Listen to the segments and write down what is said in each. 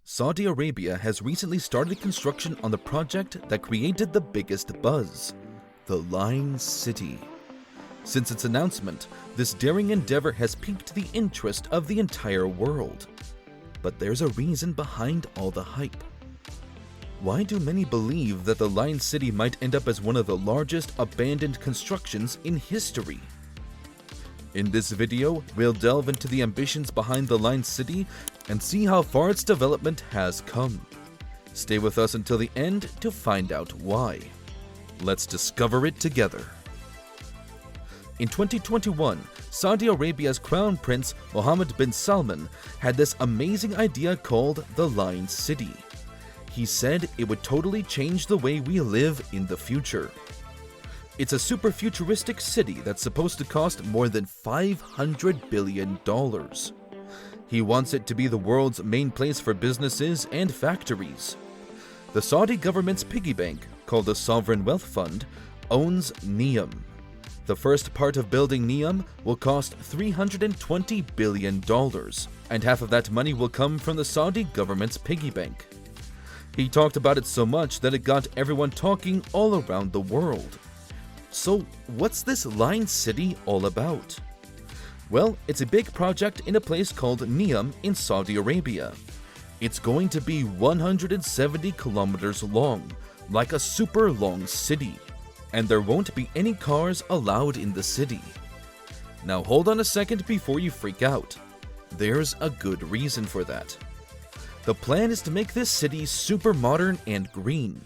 Saudi Arabia has recently started construction on the project that created the biggest buzz, the Line City. Since its announcement, this daring endeavor has piqued the interest of the entire world. But there's a reason behind all the hype. Why do many believe that the Line City might end up as one of the largest abandoned constructions in history? In this video, we'll delve into the ambitions behind the Line City and see how far its development has come. Stay with us until the end to find out why. Let's discover it together. In 2021, Saudi Arabia's Crown Prince Mohammed bin Salman had this amazing idea called the Line City. He said it would totally change the way we live in the future. It's a super futuristic city that's supposed to cost more than $500 billion. He wants it to be the world's main place for businesses and factories. The Saudi government's piggy bank, called the Sovereign Wealth Fund, owns NEOM. The first part of building NEOM will cost $320 billion, and half of that money will come from the Saudi government's piggy bank. He talked about it so much that it got everyone talking all around the world. So, what's this Line City all about? Well, it's a big project in a place called NEOM in Saudi Arabia. It's going to be 170 kilometers long, like a super long city, and there won't be any cars allowed in the city. Now hold on a second before you freak out. There's a good reason for that. The plan is to make this city super modern and green.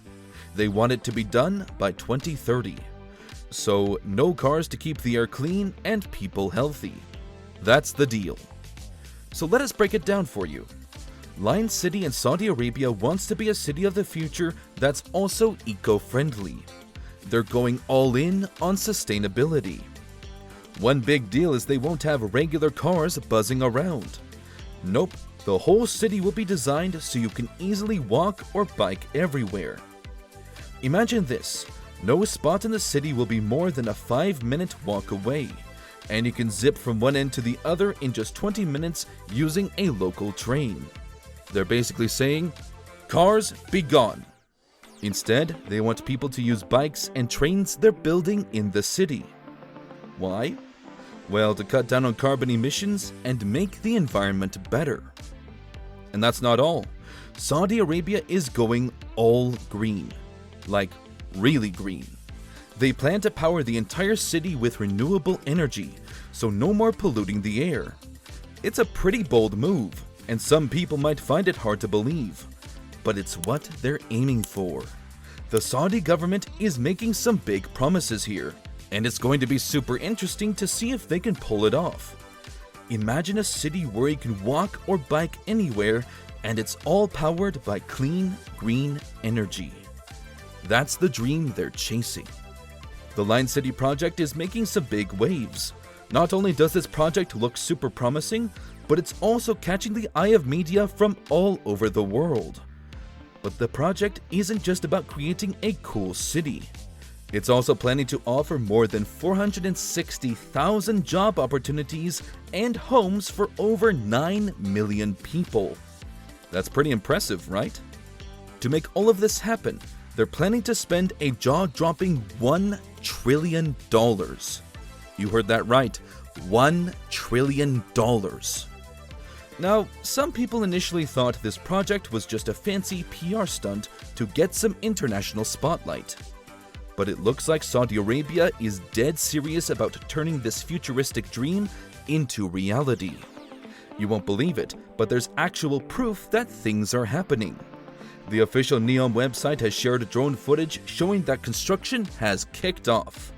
They want it to be done by 2030. So, no cars to keep the air clean and people healthy. That's the deal. So let us break it down for you. Line City in Saudi Arabia wants to be a city of the future that's also eco-friendly. They're going all in on sustainability. One big deal is they won't have regular cars buzzing around. Nope, the whole city will be designed so you can easily walk or bike everywhere. Imagine this. No spot in the city will be more than a 5-minute walk away, and you can zip from one end to the other in just 20 minutes using a local train. They're basically saying, cars, be gone. Instead, they want people to use bikes and trains they're building in the city. Why? Well, to cut down on carbon emissions and make the environment better. And that's not all. Saudi Arabia is going all green. Like, really green. They plan to power the entire city with renewable energy, so no more polluting the air. It's a pretty bold move, and some people might find it hard to believe, but it's what they're aiming for. The Saudi government is making some big promises here, and it's going to be super interesting to see if they can pull it off. Imagine a city where you can walk or bike anywhere, and it's all powered by clean, green energy. That's the dream they're chasing. The Line City project is making some big waves. Not only does this project look super promising, but it's also catching the eye of media from all over the world. But the project isn't just about creating a cool city. It's also planning to offer more than 460,000 job opportunities and homes for over 9 million people. That's pretty impressive, right? To make all of this happen, they're planning to spend a jaw-dropping $1 trillion. You heard that right, $1 trillion. Now, some people initially thought this project was just a fancy PR stunt to get some international spotlight. But it looks like Saudi Arabia is dead serious about turning this futuristic dream into reality. You won't believe it, but there's actual proof that things are happening. The official NEOM website has shared drone footage showing that construction has kicked off.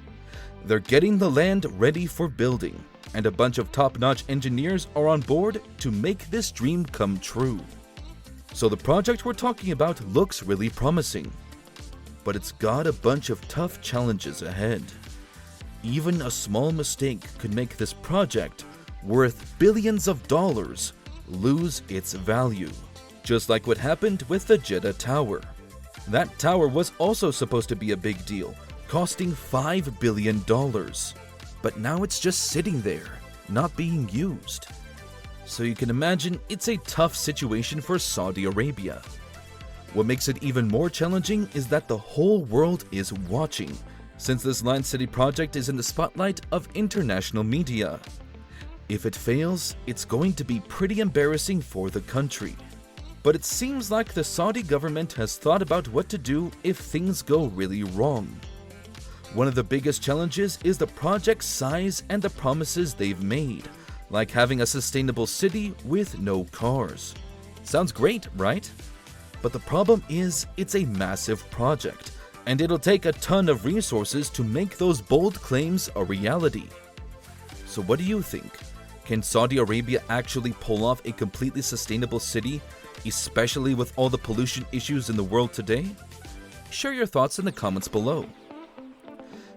They're getting the land ready for building, and a bunch of top-notch engineers are on board to make this dream come true. So the project we're talking about looks really promising, but it's got a bunch of tough challenges ahead. Even a small mistake could make this project, worth billions of dollars, lose its value. Just like what happened with the Jeddah Tower. That tower was also supposed to be a big deal, costing $5 billion. But now it's just sitting there, not being used. So you can imagine it's a tough situation for Saudi Arabia. What makes it even more challenging is that the whole world is watching, since this Line City project is in the spotlight of international media. If it fails, it's going to be pretty embarrassing for the country. But it seems like the Saudi government has thought about what to do if things go really wrong. One of the biggest challenges is the project's size and the promises they've made, like having a sustainable city with no cars. Sounds great, right? But the problem is, it's a massive project, and it'll take a ton of resources to make those bold claims a reality. So what do you think? Can Saudi Arabia actually pull off a completely sustainable city, especially with all the pollution issues in the world today? Share your thoughts in the comments below.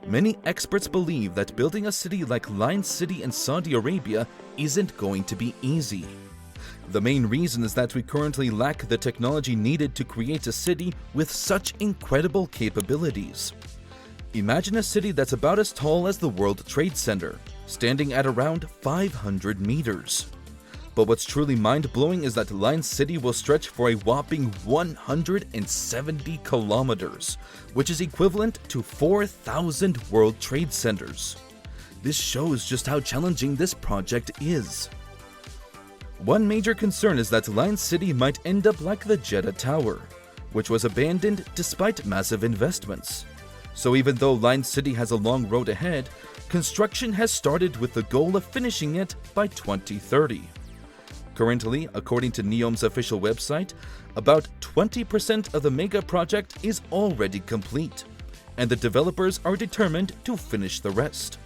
Many experts believe that building a city like Line City in Saudi Arabia isn't going to be easy. The main reason is that we currently lack the technology needed to create a city with such incredible capabilities. Imagine a city that's about as tall as the World Trade Center, standing at around 500 meters. But what's truly mind-blowing is that Line City will stretch for a whopping 170 kilometers, which is equivalent to 4,000 World Trade Centers. This shows just how challenging this project is. One major concern is that Line City might end up like the Jeddah Tower, which was abandoned despite massive investments. So even though Line City has a long road ahead, construction has started with the goal of finishing it by 2030. Currently, according to NEOM's official website, about 20% of the mega project is already complete, and the developers are determined to finish the rest.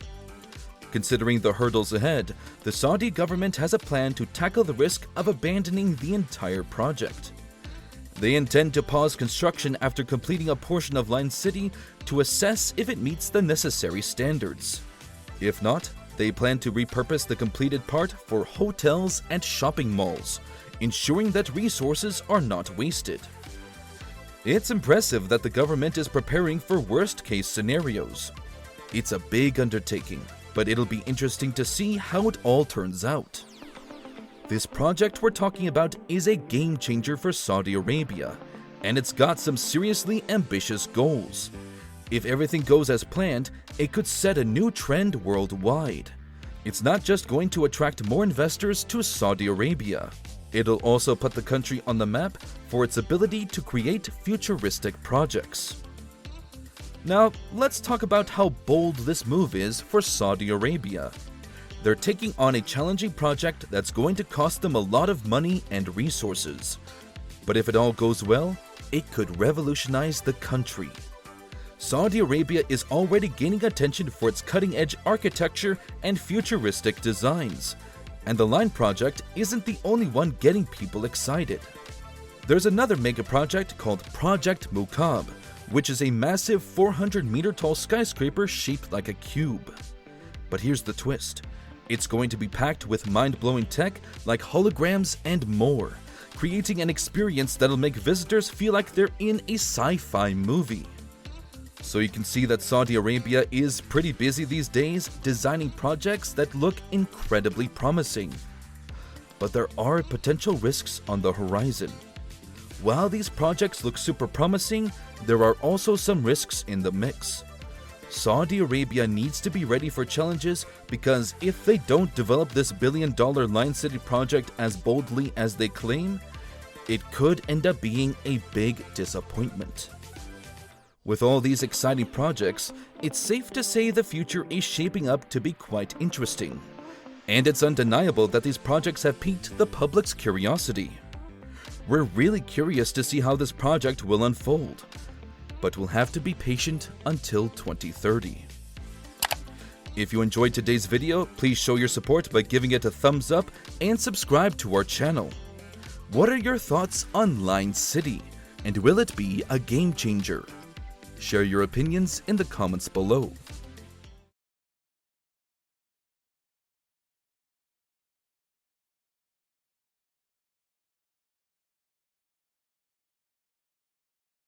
Considering the hurdles ahead, the Saudi government has a plan to tackle the risk of abandoning the entire project. They intend to pause construction after completing a portion of Line City to assess if it meets the necessary standards. If not, they plan to repurpose the completed part for hotels and shopping malls, ensuring that resources are not wasted. It's impressive that the government is preparing for worst-case scenarios. It's a big undertaking, but it'll be interesting to see how it all turns out. This project we're talking about is a game changer for Saudi Arabia, and it's got some seriously ambitious goals. If everything goes as planned, it could set a new trend worldwide. It's not just going to attract more investors to Saudi Arabia. It'll also put the country on the map for its ability to create futuristic projects. Now, let's talk about how bold this move is for Saudi Arabia. They're taking on a challenging project that's going to cost them a lot of money and resources. But if it all goes well, it could revolutionize the country. Saudi Arabia is already gaining attention for its cutting-edge architecture and futuristic designs, and the Line project isn't the only one getting people excited. There's another mega project called Project Mukab, which is a massive 400-meter-tall skyscraper shaped like a cube. But here's the twist. It's going to be packed with mind-blowing tech like holograms and more, creating an experience that'll make visitors feel like they're in a sci-fi movie. So you can see that Saudi Arabia is pretty busy these days designing projects that look incredibly promising. But there are potential risks on the horizon. While these projects look super promising, there are also some risks in the mix. Saudi Arabia needs to be ready for challenges because if they don't develop this billion-dollar Line City project as boldly as they claim, it could end up being a big disappointment. With all these exciting projects, it's safe to say the future is shaping up to be quite interesting. And it's undeniable that these projects have piqued the public's curiosity. We're really curious to see how this project will unfold, but we'll have to be patient until 2030. If you enjoyed today's video, please show your support by giving it a thumbs up and subscribe to our channel. What are your thoughts on Line City, and will it be a game changer? Share your opinions in the comments below.